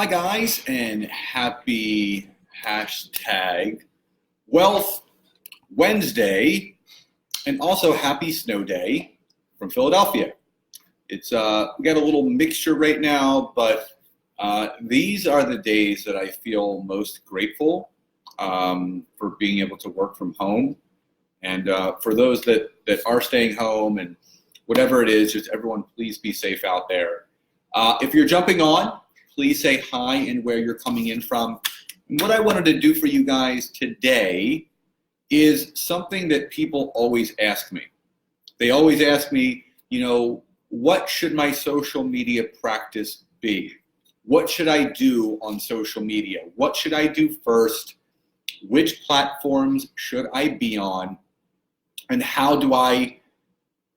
Hi guys, and happy hashtag Wealth Wednesday, and also happy snow day from Philadelphia. It's we got a little mixture right now, but these are the days that I feel most grateful for being able to work from home, and for those that are staying home and whatever it is, just everyone please be safe out there. If you're jumping on, please say hi and where you're coming in from. And what I wanted to do for you guys today is something that people always ask me. They always ask me, what should my social media practice be? What should I do on social media? What should I do first? Which platforms should I be on? And how do I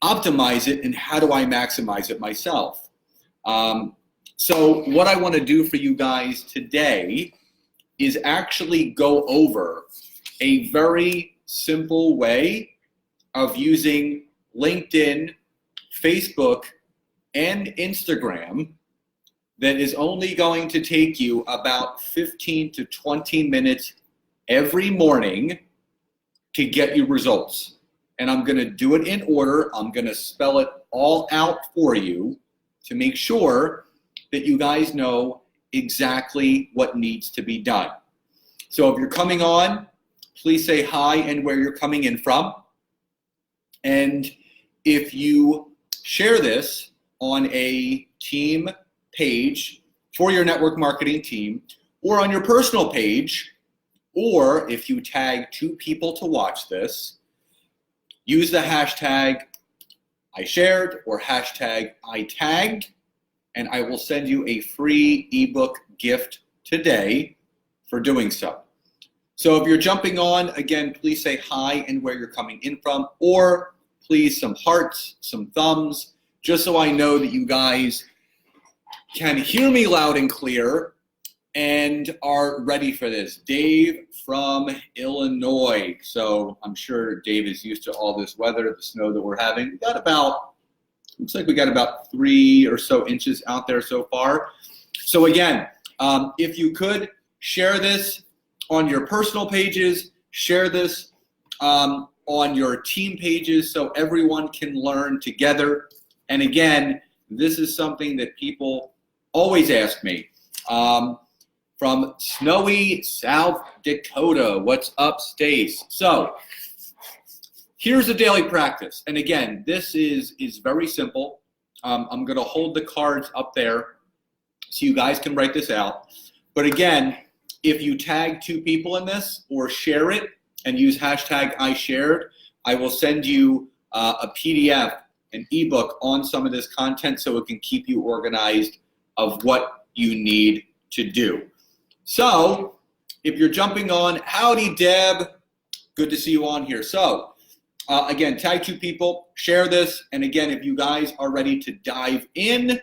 optimize it and how do I maximize it myself? So what I want to do for you guys today is actually go over a very simple way of using LinkedIn, Facebook, and Instagram that is only going to take you about 15 to 20 minutes every morning to get you results. And I'm going to do it in order. I'm going to spell it all out for you to make sure that you guys know exactly what needs to be done. So if you're coming on, please say hi and where you're coming in from. And if you share this on a team page for your network marketing team, or on your personal page, or if you tag 2 people to watch this, use the hashtag I shared or hashtag I tagged, and I will send you a free ebook gift today for doing so. So if you're jumping on, again, please say hi and where you're coming in from, or please some hearts, some thumbs, just so I know that you guys can hear me loud and clear and are ready for this. Dave from Illinois. So I'm sure Dave is used to all this weather, the snow that we're having. We got looks like we got about 3 or so inches out there so far. So again, if you could share this on your personal pages, share this on your team pages so everyone can learn together. And again, this is something that people always ask me. From snowy South Dakota, what's up, Stace? So here's a daily practice. And again, this is very simple. I'm going to hold the cards up there so you guys can write this out. But again, if you tag 2 people in this or share it and use hashtag I shared, I will send you a PDF, an ebook on some of this content so it can keep you organized of what you need to do. So if you're jumping on, howdy Deb, good to see you on here. So again, tag 2 people, share this, and again, if you guys are ready to dive in,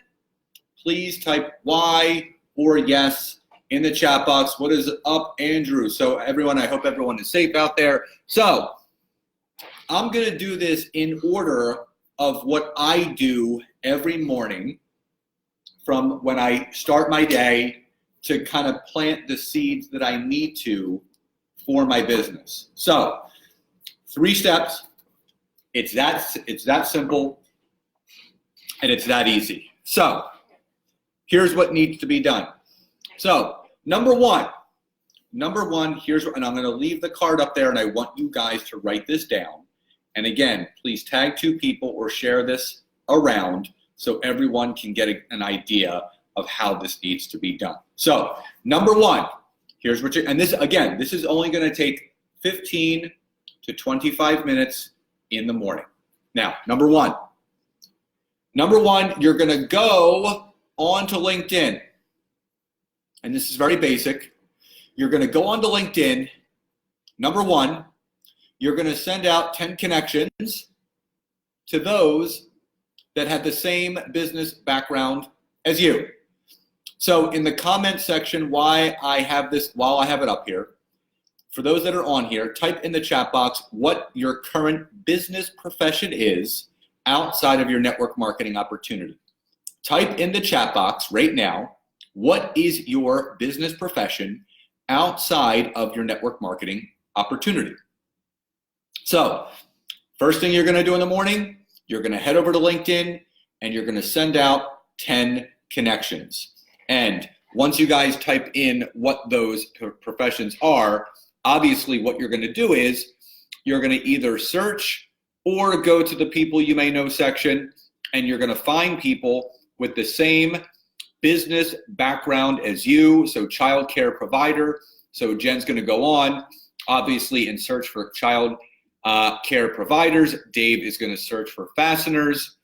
please type Y or yes in the chat box. What is up, Andrew? So everyone, I hope everyone is safe out there. So I'm going to do this in order of what I do every morning from when I start my day to kind of plant the seeds that I need to for my business. So 3 steps. It's that simple, and it's that easy. So here's what needs to be done. So number one, here's what, and I'm going to leave the card up there, and I want you guys to write this down. And again, please tag 2 people or share this around so everyone can get an idea of how this needs to be done. So number 1, here's what and this is only going to take 15 to 25 minutes in the morning. Now, number one, you're going to go onto LinkedIn. And this is very basic. You're going to go onto LinkedIn. Number 1, you're going to send out 10 connections to those that have the same business background as you. So in the comment section, while I have it up here, for those that are on here, type in the chat box what your current business profession is outside of your network marketing opportunity. Type in the chat box right now What is your business profession outside of your network marketing opportunity? So, first thing you're going to do in the morning, you're going to head over to LinkedIn and you're going to send out 10 connections. And once you guys type in what those professions are, obviously what you're going to do is you're going to either search or go to the people you may know section, and you're going to find people with the same business background as you. So child care provider. So Jen's going to go on, obviously, and search for child care providers. Dave is going to search for fasteners.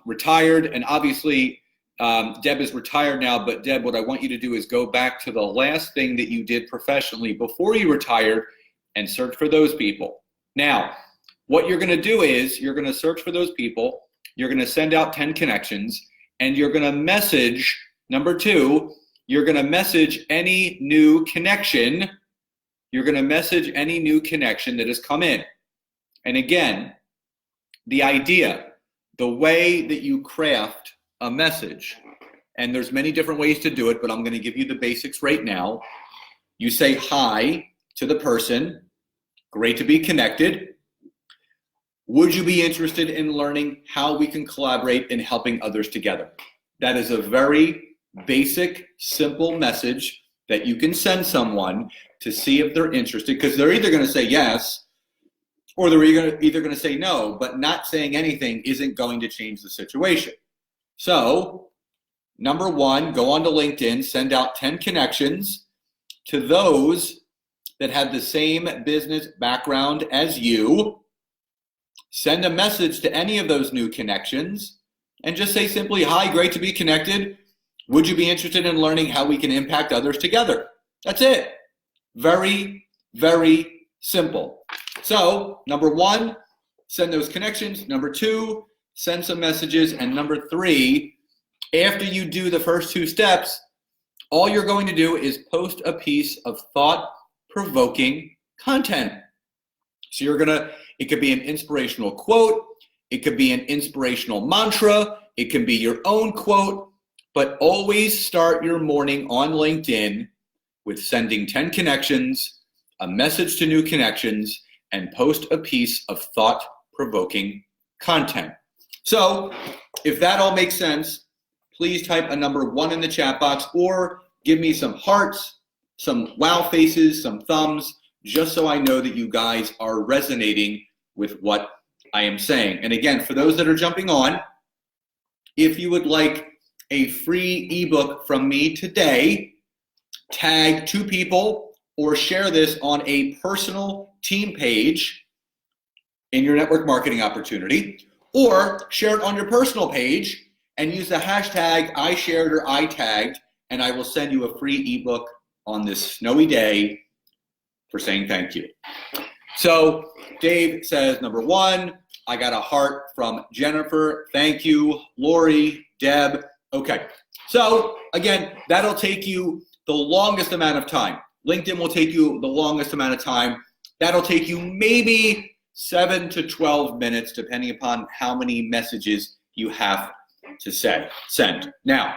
Retired, and obviously Deb is retired now, but Deb, what I want you to do is go back to the last thing that you did professionally before you retired and search for those people. Now, what you're going to do is you're going to search for those people, you're going to send out 10 connections, and you're going to message, number 2, you're going to message any new connection. You're going to message any new connection that has come in. And again, the idea, the way that you craft a message, and there's many different ways to do it, but I'm going to give you the basics right now. You say hi to the person. Great to be connected. Would you be interested in learning how we can collaborate in helping others together? That is a very basic, simple message that you can send someone to see if they're interested, because they're either going to say yes or they're either going to say no, but not saying anything isn't going to change the situation. So, number 1, go on to LinkedIn, send out 10 connections to those that have the same business background as you. Send a message to any of those new connections and just say simply, hi, great to be connected. Would you be interested in learning how we can impact others together? That's it. Very, very simple. So, number 1, send those connections. Number 2, send some messages. And number 3, after you do the first 2 steps, all you're going to do is post a piece of thought-provoking content. So it could be an inspirational quote, it could be an inspirational mantra, it can be your own quote, but always start your morning on LinkedIn with sending 10 connections, a message to new connections, and post a piece of thought-provoking content. So if that all makes sense, please type a number 1 in the chat box or give me some hearts, some wow faces, some thumbs, just so I know that you guys are resonating with what I am saying. And again, for those that are jumping on, if you would like a free ebook from me today, tag 2 people or share this on a personal team page in your network marketing opportunity, or share it on your personal page and use the hashtag I shared or I tagged, and I will send you a free ebook on this snowy day for saying thank you. So Dave says, number 1, I got a heart from Jennifer. Thank you. Lori, Deb. Okay. So again, that'll take you the longest amount of time. LinkedIn will take you the longest amount of time. That'll take you maybe 7 to 12 minutes, depending upon how many messages you have to send. Now,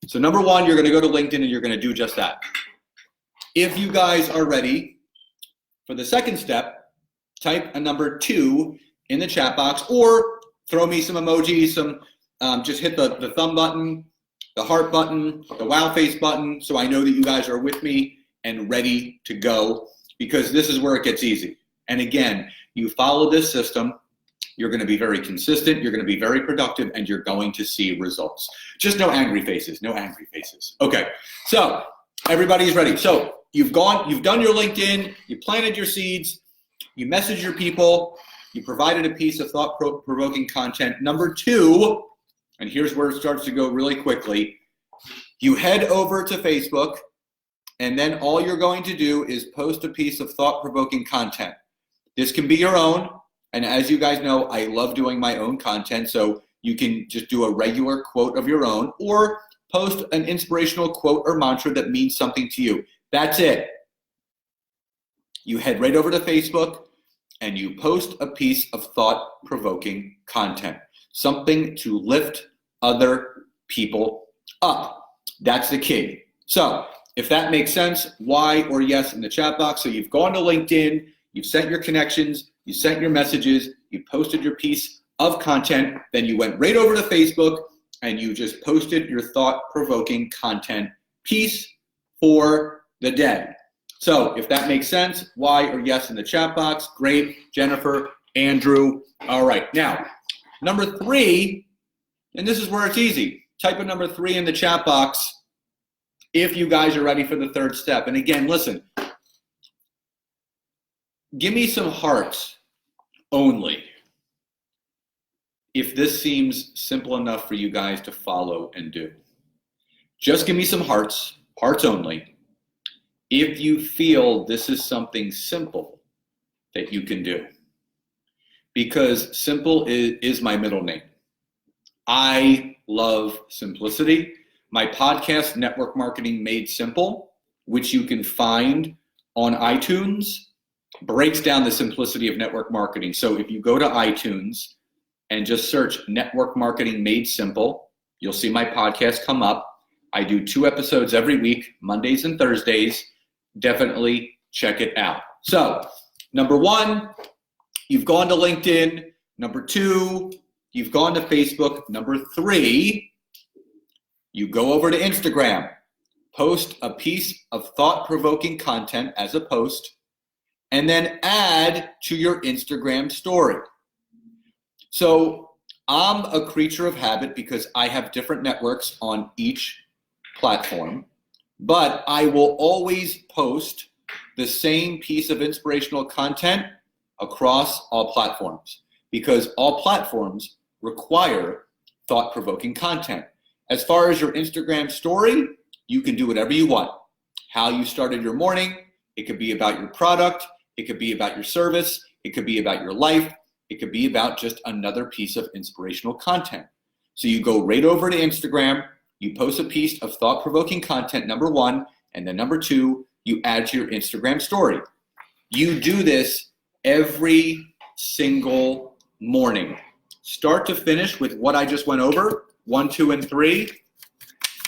so number 1, you're going to go to LinkedIn and you're going to do just that. If you guys are ready for the second step, type a number 2 in the chat box, or throw me some emojis, just hit the thumb button, the heart button, the wow face button, so I know that you guys are with me and ready to go, because this is where it gets easy. And again, you follow this system, you're going to be very consistent, you're going to be very productive, and you're going to see results. Just no angry faces, no angry faces. Okay, so everybody's ready. So you've done your LinkedIn, you planted your seeds, you messaged your people, you provided a piece of thought-provoking content. Number 2, and here's where it starts to go really quickly, you head over to Facebook, and then all you're going to do is post a piece of thought-provoking content. This can be your own, and as you guys know, I love doing my own content, so you can just do a regular quote of your own, or post an inspirational quote or mantra that means something to you. That's it. You head right over to Facebook, and you post a piece of thought-provoking content, something to lift other people up. That's the key. So if that makes sense, Y or yes in the chat box. So you've gone to LinkedIn, you've sent your connections, you sent your messages, you posted your piece of content, then you went right over to Facebook and you just posted your thought-provoking content piece for the day. So if that makes sense, Y or yes in the chat box. Great, Jennifer, Andrew. All right, now, number 3, and this is where it's easy. Type in number 3 in the chat box if you guys are ready for the third step. And again, listen, give me some hearts only if this seems simple enough for you guys to follow and do. Just give me some hearts only, if you feel this is something simple that you can do. Because simple is my middle name. I love simplicity. My podcast, Network Marketing Made Simple, which you can find on iTunes, breaks down the simplicity of network marketing. So if you go to iTunes and just search Network Marketing Made Simple, you'll see my podcast come up. I do 2 episodes every week, Mondays and Thursdays. Definitely check it out. So, number 1, you've gone to LinkedIn. Number 2, you've gone to Facebook. Number 3, you go over to Instagram. Post a piece of thought-provoking content as a post, and then add to your Instagram story. So I'm a creature of habit because I have different networks on each platform, but I will always post the same piece of inspirational content across all platforms because all platforms require thought-provoking content. As far as your Instagram story, you can do whatever you want. How you started your morning, it could be about your product, it could be about your service, it could be about your life, it could be about just another piece of inspirational content. So you go right over to Instagram, you post a piece of thought-provoking content, number 1, and then number 2, you add to your Instagram story. You do this every single morning. Start to finish with what I just went over, 1, 2, and 3.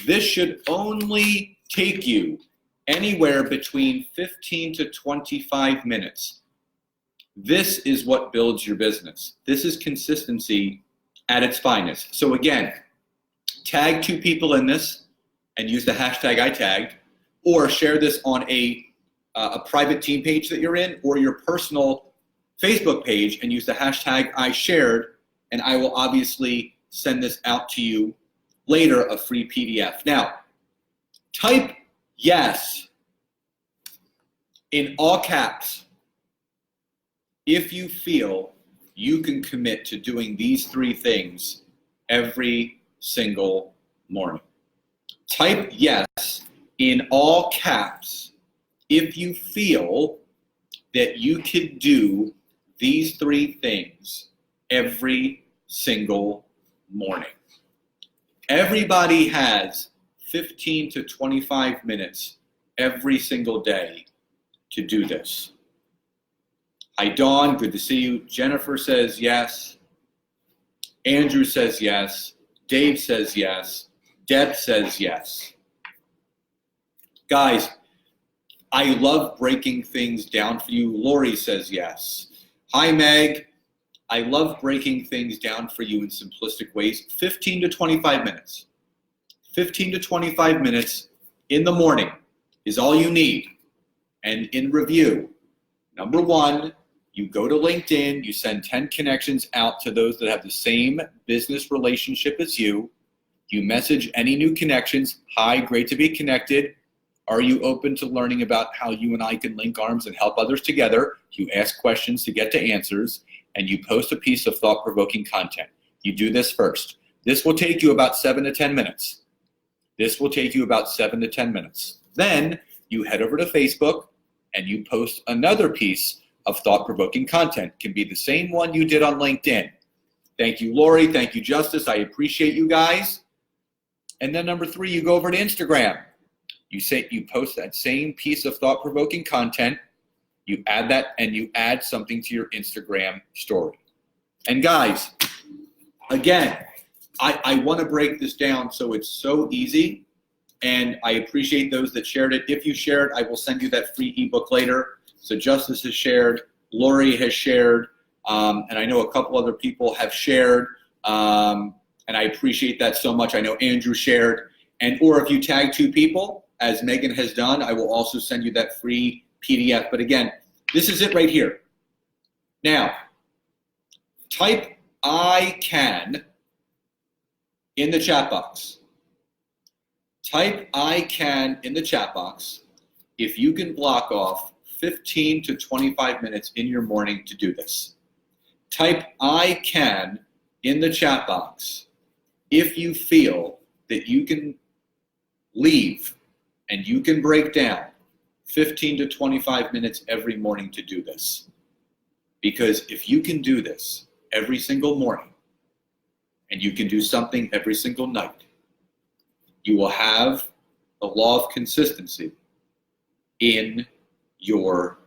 This should only take you anywhere between 15 to 25 minutes. This is what builds your business. This is consistency at its finest. So again, tag 2 people in this and use the hashtag I tagged, or share this on a private team page that you're in or your personal Facebook page and use the hashtag I shared, and I will obviously send this out to you later, a free PDF. Now, type yes in all caps if you feel you can commit to doing these 3 things every single morning. Type yes in all caps if you feel that you could do these 3 things every single morning. Everybody has 15 to 25 minutes every single day to do this. Hi, Dawn, good to see you. Jennifer says yes. Andrew says yes. Dave says yes. Deb says yes. Guys, I love breaking things down for you. Lori says yes. Hi, Meg. I love breaking things down for you in simplistic ways. 15 to 25 minutes. 15 to 25 minutes in the morning is all you need. And in review, number 1, you go to LinkedIn, you send 10 connections out to those that have the same business relationship as you. You message any new connections. Hi, great to be connected. Are you open to learning about how you and I can link arms and help others together? You ask questions to get to answers, and you post a piece of thought-provoking content. You do this first. This will take you about 7 to 10 minutes. This will take you about 7 to 10 minutes. Then you head over to Facebook and you post another piece of thought-provoking content. It can be the same one you did on LinkedIn. Thank you, Lori. Thank you, Justice. I appreciate you guys. And then number 3, you go over to Instagram. You post that same piece of thought-provoking content. You add that, and you add something to your Instagram story. And guys, again, I want to break this down so it's so easy, and I appreciate those that shared it. If you shared, I will send you that free ebook later. So Justice has shared, Lori has shared, and I know a couple other people have shared, and I appreciate that so much. I know Andrew shared, or if you tag 2 people, as Megan has done, I will also send you that free PDF. But again, this is it right here. Now, type I can in the chat box. Type I can in the chat box if you can block off 15 to 25 minutes in your morning to do this. Type I can in the chat box if you feel that you can leave and you can break down 15 to 25 minutes every morning to do this. Because if you can do this every single morning, and you can do something every single night, you will have the law of consistency in your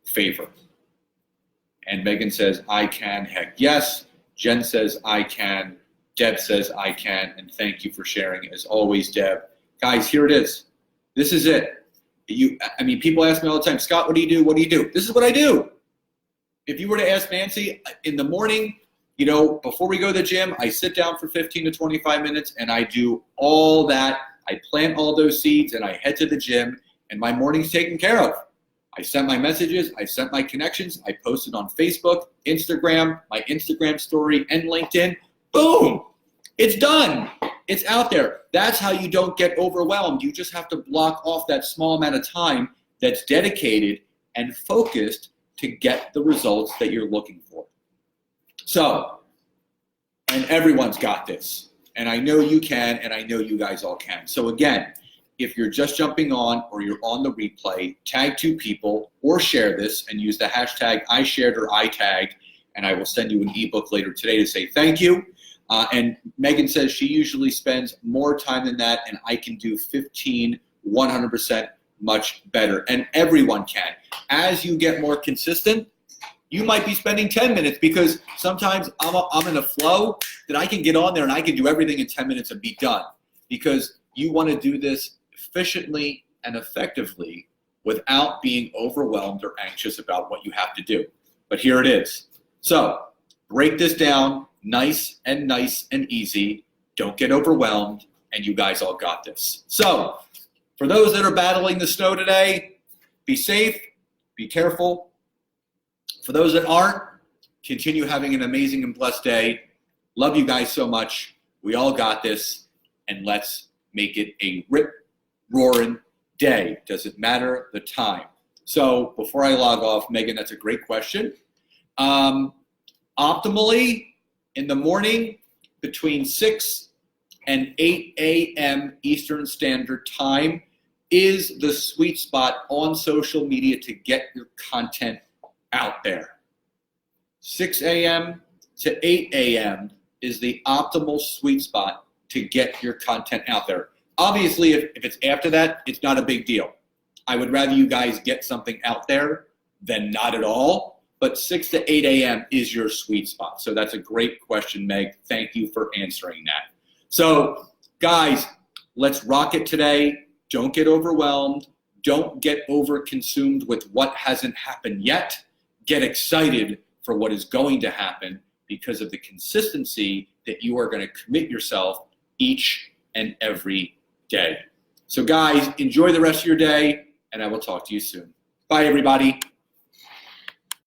favor. And Megan says, I can, heck yes. Jen says, I can. Deb says, I can. And thank you for sharing, as always, Deb. Guys, here it is. This is it. People ask me all the time, Scott, what do you do? What do you do? This is what I do. If you were to ask Nancy, in the morning, before we go to the gym, I sit down for 15 to 25 minutes and I do all that. I plant all those seeds and I head to the gym, and my morning's taken care of. I sent my messages, I sent my connections, I posted on Facebook, Instagram, my Instagram story, and LinkedIn. Boom! It's done. It's out there. That's how you don't get overwhelmed. You just have to block off that small amount of time that's dedicated and focused to get the results that you're looking for. So, and everyone's got this, and I know you can, and I know you guys all can. So again, if you're just jumping on or you're on the replay, tag 2 people or share this and use the hashtag I shared or I tagged, and I will send you an ebook later today to say thank you. And Megan says she usually spends more time than that, and I can do 15, 100% much better, and everyone can. As you get more consistent, you might be spending 10 minutes, because sometimes I'm in a flow that I can get on there and I can do everything in 10 minutes and be done, because you want to do this efficiently and effectively without being overwhelmed or anxious about what you have to do. But here it is. So break this down nice and easy. Don't get overwhelmed, and you guys all got this. So for those that are battling the snow today, be safe, be careful. For those that aren't, continue having an amazing and blessed day. Love you guys so much. We all got this, and let's make it a rip-roaring day. Doesn't matter the time. So before I log off, Megan, that's a great question. Optimally, in the morning, between 6 and 8 a.m. Eastern Standard Time is the sweet spot on social media to get your content out there. 6 a.m. to 8 a.m. is the optimal sweet spot to get your content out there. Obviously, if it's after that, it's not a big deal. I would rather you guys get something out there than not at all, but 6 to 8 a.m. is your sweet spot. So that's a great question, Meg. Thank you for answering that. So guys, let's rock it today. Don't get overwhelmed. Don't get over-consumed with what hasn't happened yet. Get excited for what is going to happen because of the consistency that you are going to commit yourself each and every day. So guys, enjoy the rest of your day, and I will talk to you soon. Bye, everybody.